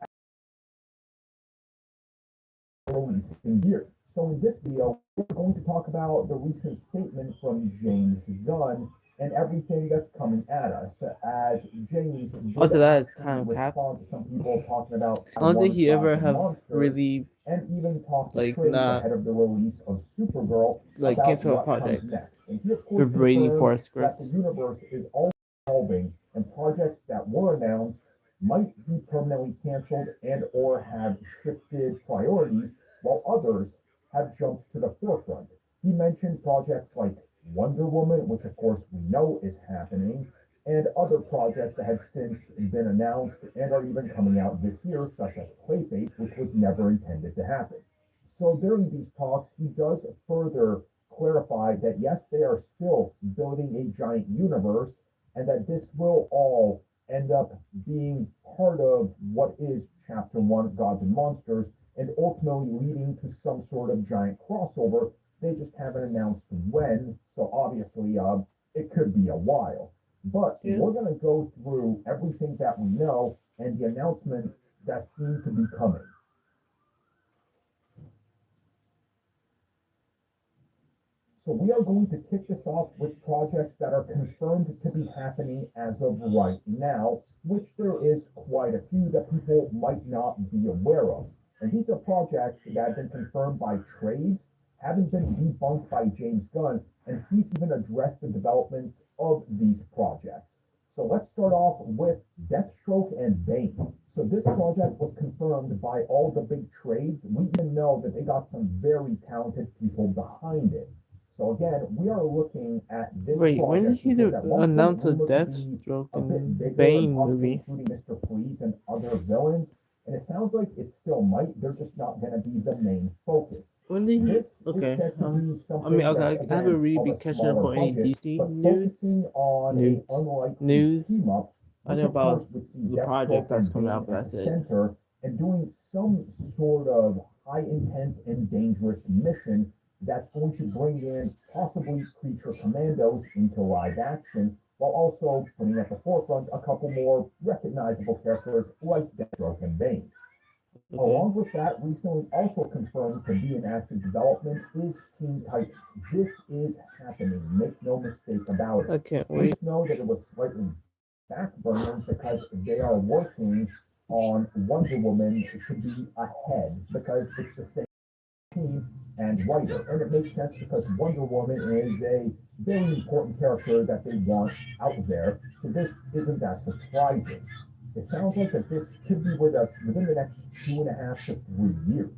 Speaker 6: released in years. So in this video, we're going to talk about the recent statement from James Gunn and everything that's coming at us, as James
Speaker 1: Also, that is
Speaker 6: actually
Speaker 1: kind of cap.
Speaker 6: respond to some people talking about
Speaker 1: I don't think he ever
Speaker 6: Gods and
Speaker 1: have
Speaker 6: Monsters,
Speaker 1: really
Speaker 6: and even talked to
Speaker 1: like
Speaker 6: trades
Speaker 1: not
Speaker 6: ahead of the release of Supergirl
Speaker 1: like
Speaker 6: about
Speaker 1: cancel a
Speaker 6: what
Speaker 1: project.
Speaker 6: comes next. And he of
Speaker 1: We're
Speaker 6: course
Speaker 1: waiting for a
Speaker 6: confirmed that
Speaker 1: script.
Speaker 6: the universe is always evolving, and projects that were announced might be permanently canceled and or have shifted priorities, while others have jumped to the forefront. He mentioned projects like Wonder Woman, which of course we know is happening, and other projects that have since been announced and are even coming out this year, such as Clayface, which was never intended to happen. So during these talks, he does further clarify that yes, they are still building a giant universe, and that this will all end up being part of what is Chapter 1 Gods and Monsters, and ultimately leading to some sort of giant crossover. They just haven't announced when, so obviously it could be a while. But
Speaker 1: Yeah.
Speaker 6: we're going to go through everything that we know and the announcements that seem to be coming. So we are going to kick this off with projects that are confirmed to be happening as of right now, which there is quite a few that people might not be aware of. And these are projects that have been confirmed by trades, haven't been debunked by James Gunn, and he's even addressed the development of these projects. So let's start off with Deathstroke and Bane. So this project was confirmed by all the big trades. We even know that they got some very talented people behind it. So again, we are looking at this
Speaker 1: Wait, when did
Speaker 6: project
Speaker 1: he
Speaker 6: because at one point
Speaker 1: announce a
Speaker 6: rumored to be
Speaker 1: Deathstroke
Speaker 6: a bit
Speaker 1: and
Speaker 6: bigger
Speaker 1: Bane
Speaker 6: and possibly
Speaker 1: movie?
Speaker 6: including Mr. Freeze and other villains. And it sounds like it still might. They're just not going to be the main focus.
Speaker 1: When did he?
Speaker 6: This
Speaker 1: Okay.
Speaker 6: is said to be
Speaker 1: I
Speaker 6: something
Speaker 1: mean, okay,
Speaker 6: that's,
Speaker 1: I haven't
Speaker 6: again,
Speaker 1: really
Speaker 6: of
Speaker 1: been
Speaker 6: a
Speaker 1: catching up
Speaker 6: smaller
Speaker 1: on any
Speaker 6: budget,
Speaker 1: DC
Speaker 6: but
Speaker 1: news.
Speaker 6: focusing on
Speaker 1: News.
Speaker 6: a unlikely
Speaker 1: News.
Speaker 6: team up.
Speaker 1: I know
Speaker 6: which, of
Speaker 1: about
Speaker 6: course, would see
Speaker 1: the project
Speaker 6: Deathstroke
Speaker 1: that's
Speaker 6: and
Speaker 1: coming
Speaker 6: Bane
Speaker 1: out, but
Speaker 6: at
Speaker 1: that's
Speaker 6: the
Speaker 1: it.
Speaker 6: center and doing some sort of high intense and dangerous mission that's going to bring in possibly Creature Commandos into live action, while also putting at the forefront a couple more recognizable characters like Deathstroke and Bane.
Speaker 1: Okay.
Speaker 6: Along with that, recently also confirmed to be in active development is Teen Titans. This is happening, make no mistake about it.
Speaker 1: I can't
Speaker 6: We
Speaker 1: wait.
Speaker 6: just know that it was slightly backburned because they are working on Wonder Woman to be ahead because it's the same team and writer. And it makes sense because Wonder Woman is a very important character that they want out there. So this isn't that surprising. It sounds like that this could be with us within the next 2.5 to 3 years.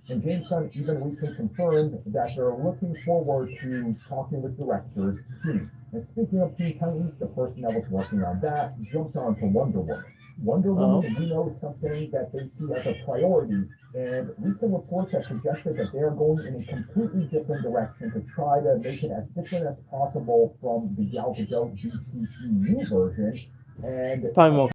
Speaker 6: And James Gunn even recently confirmed that they're looking forward to talking with directors soon. And speaking of Teen Titans, the person that was working on that jumped on to Wonder Woman. Wonder Woman, we know, is something that they see as a priority, and recent reports have suggested that they are going in a completely different direction to try to make it as different as possible from the Gal Gadot DCEU version, and
Speaker 1: Probably more.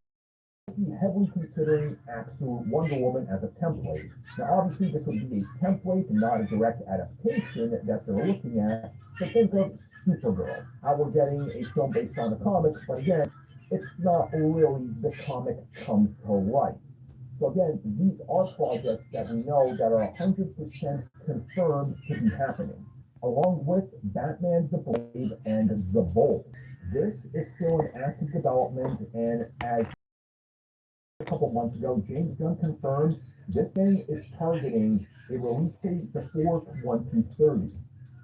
Speaker 6: heavily considering Absolute Wonder Woman as a template. Now, obviously, this would be a template, not a direct adaptation that they're looking at. So think of Supergirl, how we're getting a film based on the comics, but again, it's not really the comics come to life. So again, these are projects that we know that are 100% confirmed to be happening, along with Batman, the Blade, and the Bold. This is still in active development, and as a couple months ago, James Gunn confirmed this thing is targeting a release date before 2030.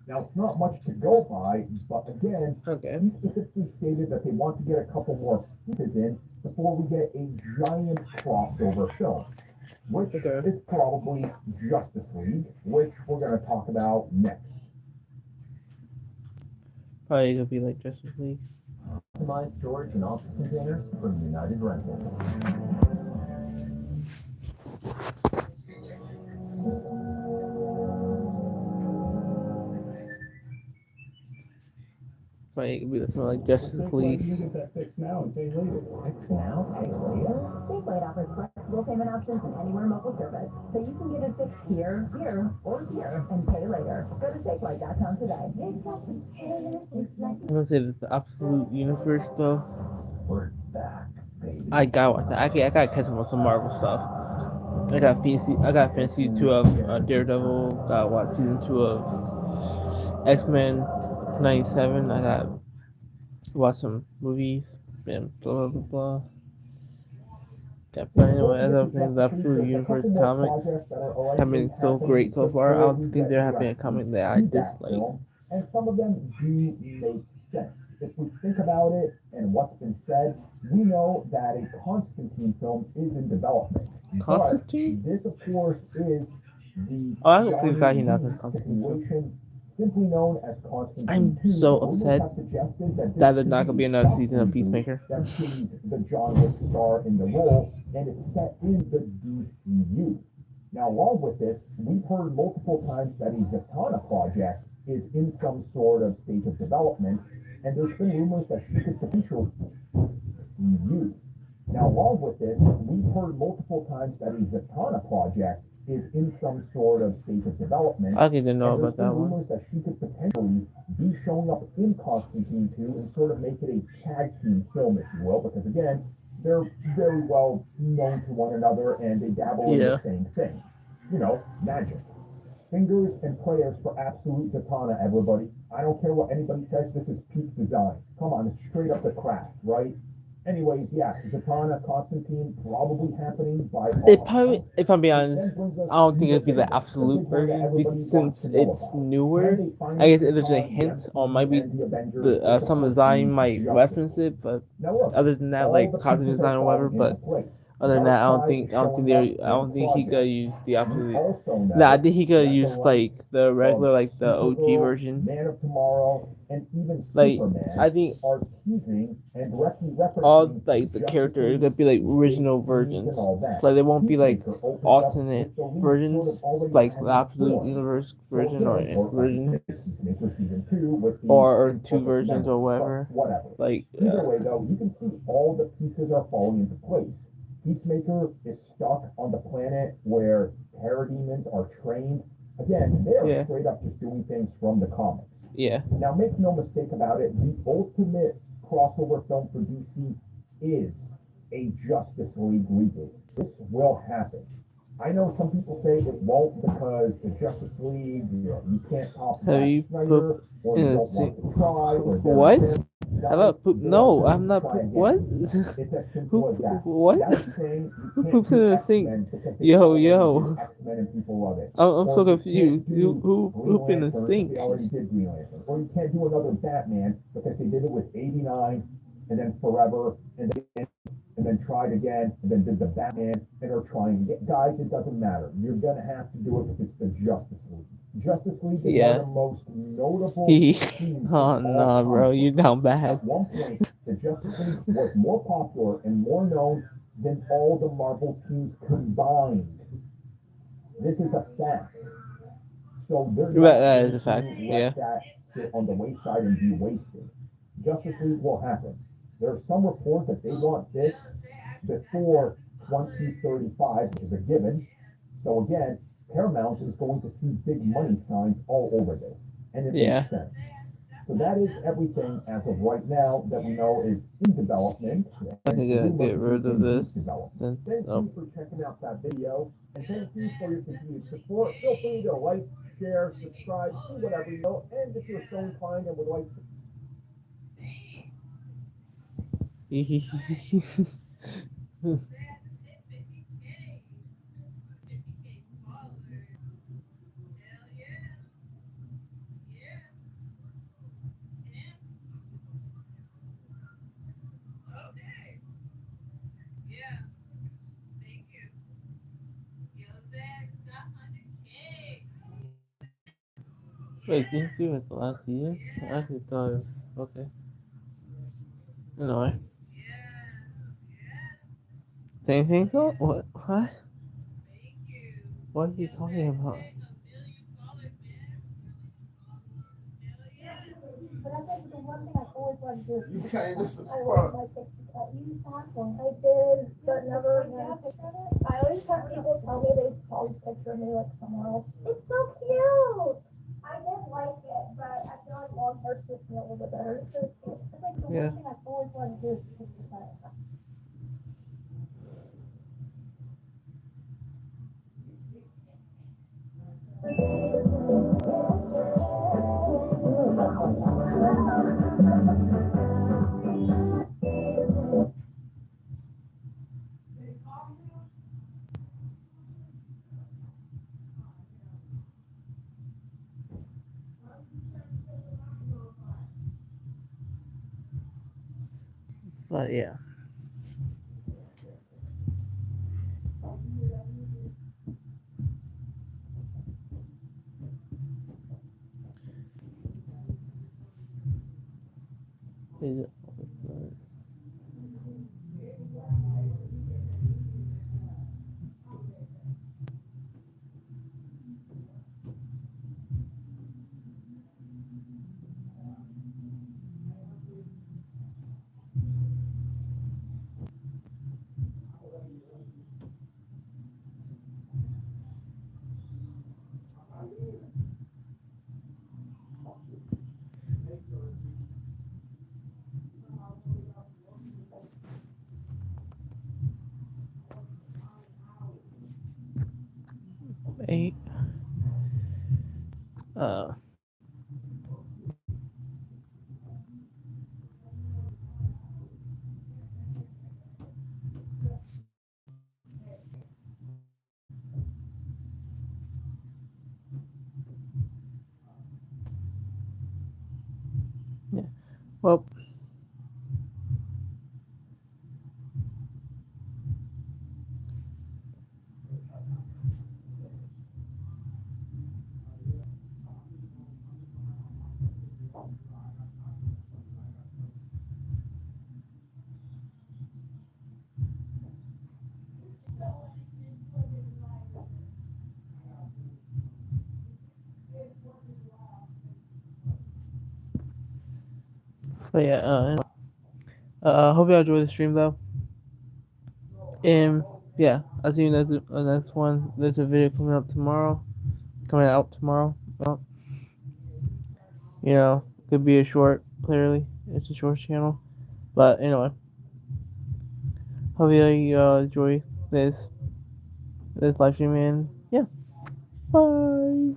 Speaker 6: Now, it's not much to go by, but again,
Speaker 1: Okay.
Speaker 6: he specifically stated that they want to get a couple more pieces in before we get a giant crossover film, which
Speaker 1: Okay.
Speaker 6: is probably Justice League, which we're going to talk about next.
Speaker 1: Probably gonna be like Justice League.
Speaker 6: Customized storage and office containers from United Rentals.
Speaker 1: Right, it'd be something like Justice League.
Speaker 6: You get that fixed now and pay later. Fixed now, pay later?
Speaker 7: Safelight offers flexible payment options and anywhere mobile service, so you can get it fixed here, or here, and pay later. Go to safelight.com today.
Speaker 1: I'm gonna say it's the absolute universe though.
Speaker 6: We're back, baby.
Speaker 1: I gotta watch that. I gotta catch up on some Marvel stuff. I got Fantasy 2 of Daredevil. Gotta watch season 2 of X-Men 97. I got watch some movies and blah blah blah. Yeah, but anyway, as I was saying, the Absolute Universe comics have been so great so far. I don't think there have been a comic that I dislike.
Speaker 6: And some of them do make sense. If we think about it and what's been said, we know that a Constantine film is in development.
Speaker 1: Constantine?
Speaker 6: But this, of course, is the
Speaker 1: Oh, I don't think that he knows this Constantine film.
Speaker 6: situation simply known as Constantine.
Speaker 1: I'm
Speaker 6: 2.
Speaker 1: so
Speaker 6: Rumors
Speaker 1: upset
Speaker 6: have suggested that
Speaker 1: that
Speaker 6: this
Speaker 1: there's not gonna be another season of Peacemaker.
Speaker 6: that sees the John Wick star in the role, and it's set in the DCU. Now, along with this, we've heard multiple times that a Zatanna project is in some sort of state of development, and there's been rumors that she could potentially DCU. Now, along with this, we've heard multiple times that a Zatanna project is in some sort of state of development.
Speaker 1: I didn't know
Speaker 6: and
Speaker 1: about
Speaker 6: there's
Speaker 1: that
Speaker 6: been
Speaker 1: one.
Speaker 6: rumors that she could potentially be showing up in Constantine 2 and sort of make it a tag team film, if you will, because again, they're very well known to one another and they dabble in the same thing. You know, magic. Fingers and prayers for absolute Zatanna, everybody. I don't care what anybody says, this is peak design. Come on, it's straight up the craft, right? Anyways, yeah, Zatanna, Constantine, probably happening by
Speaker 1: It probably, if I'm being honest, I don't think it'd be the absolute version because since it's newer. I guess there's a hint or maybe the some design might reference it, but other than that, like costume design or whatever. But other than that, I don't think he could use the absolute. Nah, I think he could use like the regular, like the OG version.
Speaker 6: Man of Tomorrow, and even
Speaker 1: Like
Speaker 6: Superman
Speaker 1: I think
Speaker 6: are teasing and directly referencing
Speaker 1: all like the characters could be like original versions. Like they won't be like alternate versions, like the absolute universe version or version, or two versions or whatever.
Speaker 6: Whatever.
Speaker 1: Like
Speaker 6: Either way, though, you can see all the pieces are falling into place. Peacemaker is stuck on the planet where parademons are trained. Again, they're straight up just doing things from the comics.
Speaker 1: yeah.
Speaker 6: Now, make no mistake about it, the ultimate crossover film for DC is a Justice League reboot. This will happen. I know some people say it won't because the Justice League, you can't top
Speaker 1: Have
Speaker 6: Zack
Speaker 1: you
Speaker 6: Snyder, or you
Speaker 1: in a
Speaker 6: don't want to try, or
Speaker 1: What?
Speaker 6: Guys,
Speaker 1: How about poop? No, I'm not.
Speaker 6: try again.
Speaker 1: What?
Speaker 6: It's as simple as that.
Speaker 1: What?
Speaker 6: That's saying you
Speaker 1: Who
Speaker 6: can't
Speaker 1: poops
Speaker 6: do
Speaker 1: in the
Speaker 6: X-Men
Speaker 1: sink?
Speaker 6: because they
Speaker 1: Yo,
Speaker 6: already
Speaker 1: yo.
Speaker 6: did X-Men and people love it.
Speaker 1: I'm
Speaker 6: Or
Speaker 1: so
Speaker 6: you can't
Speaker 1: confused.
Speaker 6: do
Speaker 1: Who
Speaker 6: Green
Speaker 1: poop in the
Speaker 6: Lantern,
Speaker 1: sink?
Speaker 6: They already did Green Lantern. Or you can't do another Batman because they did it with 89 and then Forever and then tried again and then did the Batman and are trying again. Guys, it doesn't matter. You're gonna have to do it because it's the Justice League. Justice League is one of the most notable teams.
Speaker 1: Oh no, bro, you down bad.
Speaker 6: At one point, the Justice League was more popular and more known than all the Marvel teams combined. This is a fact. So they're not
Speaker 1: That is a
Speaker 6: going
Speaker 1: fact,
Speaker 6: to
Speaker 1: yeah.
Speaker 6: let that sit on the wayside and be wasted. Justice League will happen. There are some reports that they want this before 2035, which is a given. So again, Paramount is going to see big money signs all over this. And it makes sense. So that is everything as of right now that we know is in development.
Speaker 1: I think I get rid of this.
Speaker 6: Thank you for checking out that video. And thank you for your continued support. Feel free to like, share, subscribe, do whatever you know. And if you're so inclined and would like to
Speaker 1: Wait, didn't do it the last year? I actually thought it was okay. Anyway. Same thing though? What? What are you talking about?
Speaker 2: But that's like the one thing I always wanted to do.
Speaker 8: You can't just
Speaker 2: I love my pictures. You saw one. I did, but never again. I always have people tell me they saw this picture of me like somewhere else. It's so cute. I did like it, but I feel like long hair suits me a little bit better. It's really cute. It's like the
Speaker 1: Yeah.
Speaker 2: one thing I've always wanted to do is picture that.
Speaker 1: But yeah. Is it always nice? Eight. Yeah. Well. But yeah. Hope y'all enjoy the stream though. And yeah, I'll see you next the next one. There's a video coming out tomorrow. Well, you know, could be a short. Clearly, it's a short channel. But anyway, hope you enjoy this live stream and yeah, bye.